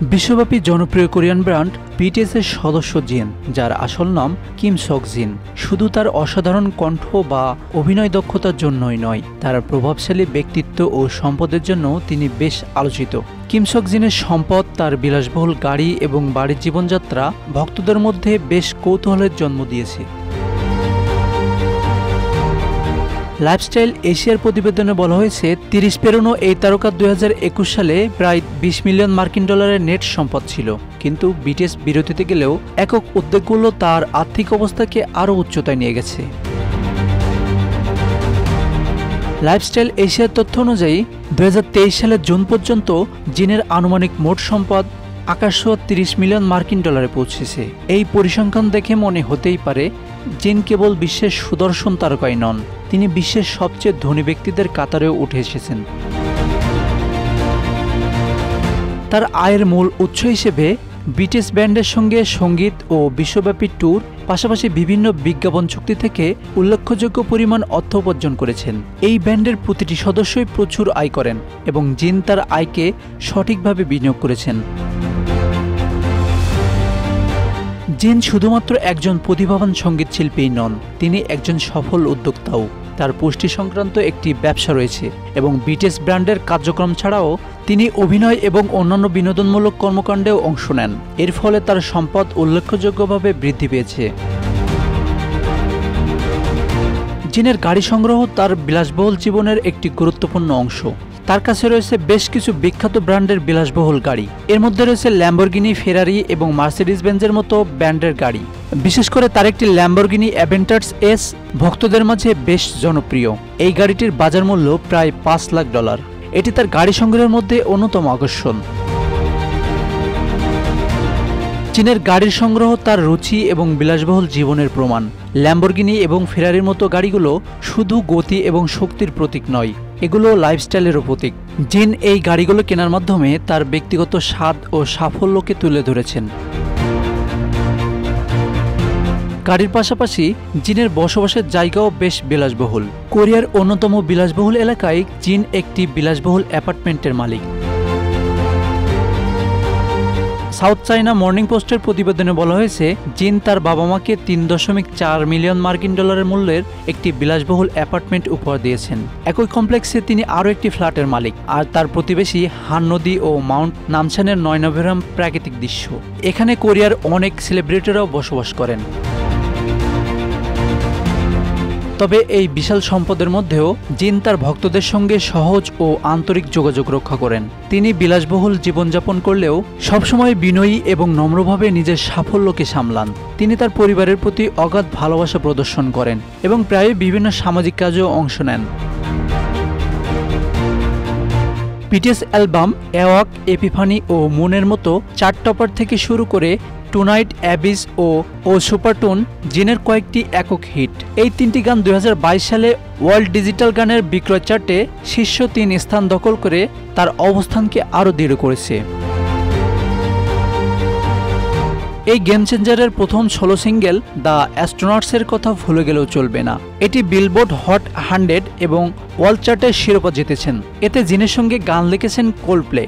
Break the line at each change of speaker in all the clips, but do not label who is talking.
বিশ্বব্যাপী জনপ্রিয় Korean brand BTS এর সদস্য জিন, যার আসল নাম কিম sok jin, শুধু তার অসাধারণ কণ্ঠ বা অভিনয় দক্ষতার জন্যই নয়, তার প্রভাবশালী ব্যক্তিত্ব ও সম্পদের জন্য তিনি বেশ আলোচিত। কিম sok jin-এর সম্পদ, তার বিলাসবহুল গাড়ি এবং বাড়ির জীবনযাত্রা ভক্তদের মধ্যে বেশ কৌতূহলের জন্ম দিয়েছে। লাইফস্টাইল এশিয়ার প্রতিবেদনে বলা হয়েছে, 30 পেরোনো এই তারকা 2021 সালে প্রায় $20 মিলিয়ন নেট সম্পদ ছিল। কিন্তু BTS বিরতিতে গেলেও একক উদ্যোগগুলো তার আর্থিক অবস্থাকে আরও উচ্চতায় নিয়ে গেছে। লাইফস্টাইল এশিয়ার তথ্য অনুযায়ী 2023 সালের জুন পর্যন্ত জিনের আনুমানিক মোট সম্পদ $30 মিলিয়ন পৌঁছেছে। এই পরিসংখ্যান দেখে মনে হতেই পারে জিন কেবল বিশ্বের সুদর্শন তারকাই নন, তিনি বিশ্বের সবচেয়ে ধনী ব্যক্তিদের কাতারেও উঠে এসেছেন। তার আয়ের মূল উৎস হিসেবে BTS ব্যান্ডের সঙ্গে সঙ্গীত ও বিশ্বব্যাপী ট্যুর, পাশাপাশি বিভিন্ন বিজ্ঞাপন চুক্তি থেকে উল্লেখযোগ্য পরিমাণ অর্থ উপার্জন করেছেন। এই ব্যান্ডের প্রতিটি সদস্যই প্রচুর আয় করেন এবং জিন তার আয়কে সঠিকভাবে বিনিয়োগ করেছেন। জিন শুধুমাত্র একজন প্রতিভাবান সঙ্গীত শিল্পীই নন, তিনি একজন সফল উদ্যোক্তাও। তার পুষ্টি সংক্রান্ত একটি ব্যবসা রয়েছে এবং BTS ব্র্যান্ডের কার্যক্রম ছাড়াও তিনি অভিনয় এবং অন্যান্য বিনোদনমূলক কর্মকাণ্ডেও অংশ নেন। এর ফলে তার সম্পদ উল্লেখযোগ্যভাবে বৃদ্ধি পেয়েছে। জিনের গাড়ি সংগ্রহ তার বিলাসবহুল জীবনের একটি গুরুত্বপূর্ণ অংশ। তার কাছে রয়েছে বেশ কিছু বিখ্যাত ব্র্যান্ডের বিলাসবহুল গাড়ি। এর মধ্যে রয়েছে ল্যাম্বরগিনি, ফেরারি এবং মার্সিডিজ বেঞ্জের মতো ব্র্যান্ডের গাড়ি। বিশেষ করে তার একটি ল্যাম্বরগিনি অ্যাভেন্টারস S ভক্তদের মাঝে বেশ জনপ্রিয়। এই গাড়িটির বাজার মূল্য প্রায় $5 লাখ। এটি তার গাড়ি সংগ্রহের মধ্যে অন্যতম আকর্ষণ। চীনের গাড়ির সংগ্রহ তার রুচি এবং বিলাসবহুল জীবনের প্রমাণ। ল্যাম্বরগিনি এবং ফেরারির মতো গাড়িগুলো শুধু গতি এবং শক্তির প্রতীক নয়, এগুলো লাইফস্টাইলেরও প্রতীক। জিন এই গাড়িগুলো কেনার মাধ্যমে তার ব্যক্তিগত স্বাদ ও সাফল্যকে তুলে ধরেছেন। গাড়ির পাশাপাশি জিনের বসবাসের জায়গাও বেশ বিলাসবহুল। কোরিয়ার অন্যতম বিলাসবহুল এলাকায় জিন একটি বিলাসবহুল অ্যাপার্টমেন্টের মালিক। সাউথ চায়না মর্নিং পোস্টের প্রতিবেদনে বলা হয়েছে, জিন তার বাবা মাকে $3.4 মিলিয়ন মূল্যের একটি বিলাসবহুল অ্যাপার্টমেন্ট উপহার দিয়েছেন। একই কমপ্লেক্সে তিনি আরও একটি ফ্ল্যাটের মালিক। আর তার প্রতিবেশী হান নদী ও মাউন্ট নামসানের নয়নাভিরাম প্রাকৃতিক দৃশ্য। এখানে কোরিয়ার অনেক সেলিব্রিটিরাও বসবাস করেন। তবে এই বিশাল সম্পদের মধ্যেও জিন তার ভক্তদের সঙ্গে সহজ ও আন্তরিক যোগাযোগ রক্ষা করেন। তিনি বিলাসবহুল জীবনযাপন করলেও সবসময় বিনয়ী এবং নম্রভাবে নিজের সাফল্যকে সামলান। তিনি তার পরিবারের প্রতি অগাধ ভালোবাসা প্রদর্শন করেন এবং প্রায়ই বিভিন্ন সামাজিক কাজেও অংশ নেন। BTS অ্যালবাম অ্যাওয়াক, এপিফানি ও মুনের মতো চার্ট টপার থেকে শুরু করে টুনাইট, অ্যাবিস ও সুপারটুন জিনের কয়েকটি একক হিট। এই তিনটি গান 2022 সালে ওয়ার্ল্ড ডিজিটাল গানের বিক্রয় চার্টে শীর্ষ 3 স্থান দখল করে তার অবস্থানকে আরও দৃঢ় করেছে। এই গেম চেঞ্জারের প্রথম সোলো সিঙ্গেল দ্য অ্যাস্ট্রোনটসের কথা ভুলে গেলেও চলবে না। এটি বিলবোর্ড হট 100 এবং ওয়ার্ল্ড চার্টের শিরোপা জিতেছেন। এতে জিনের সঙ্গে গান লিখেছেন কোল্ডপ্লে।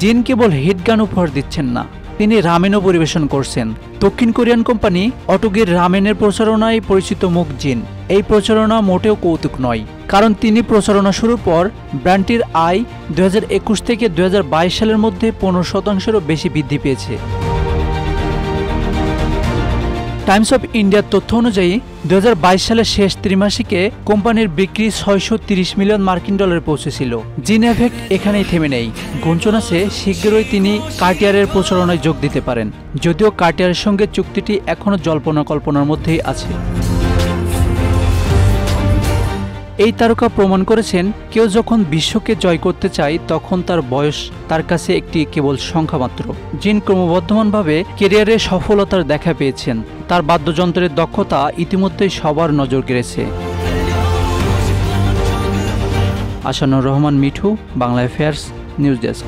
জিন কেবল হিট গান উপহার দিচ্ছেন না, তিনি রামেনও পরিবেশন করছেন। দক্ষিণ কোরিয়ান কোম্পানি অটোগির রামেনের প্রচারণায় পরিচিত মুখ জিন। এই প্রচারণা মোটেও কৌতুক নয়, কারণ তিনি প্রচারণা শুরুর পর ব্র্যান্ডটির আয় 2021 থেকে 2022 সালের মধ্যে 15%-এরও বেশি বৃদ্ধি পেয়েছে। টাইমস অফ ইন্ডিয়ার তথ্য অনুযায়ী 2022 সালের শেষ ত্রিমাসিকে কোম্পানির বিক্রি $630 মিলিয়ন পৌঁছেছিল। জিন এফেক্ট এখানেই থেমে নেই। গুঞ্জন আছে শীঘ্রই তিনি কার্টিয়ারের প্রচারণায় যোগ দিতে পারেন, যদিও কার্টিয়ারের সঙ্গে চুক্তিটি এখনও জল্পনা কল্পনার মধ্যেই আছে। এই তারকা প্রমাণ করেছেন, কেউ যখন বিশ্বকে জয় করতে চায় তখন তার বয়স তার কাছে একটি কেবল সংখ্যা মাত্র। জিন ক্রমবর্ধমানভাবে ক্যারিয়ারে সফলতার দেখা পেয়েছেন। তার বাদ্যযন্ত্রের দক্ষতা ইতিমধ্যেই সবার নজর কেড়েছে। Asanur Rahman Mithu, Bangla affairs, news desk.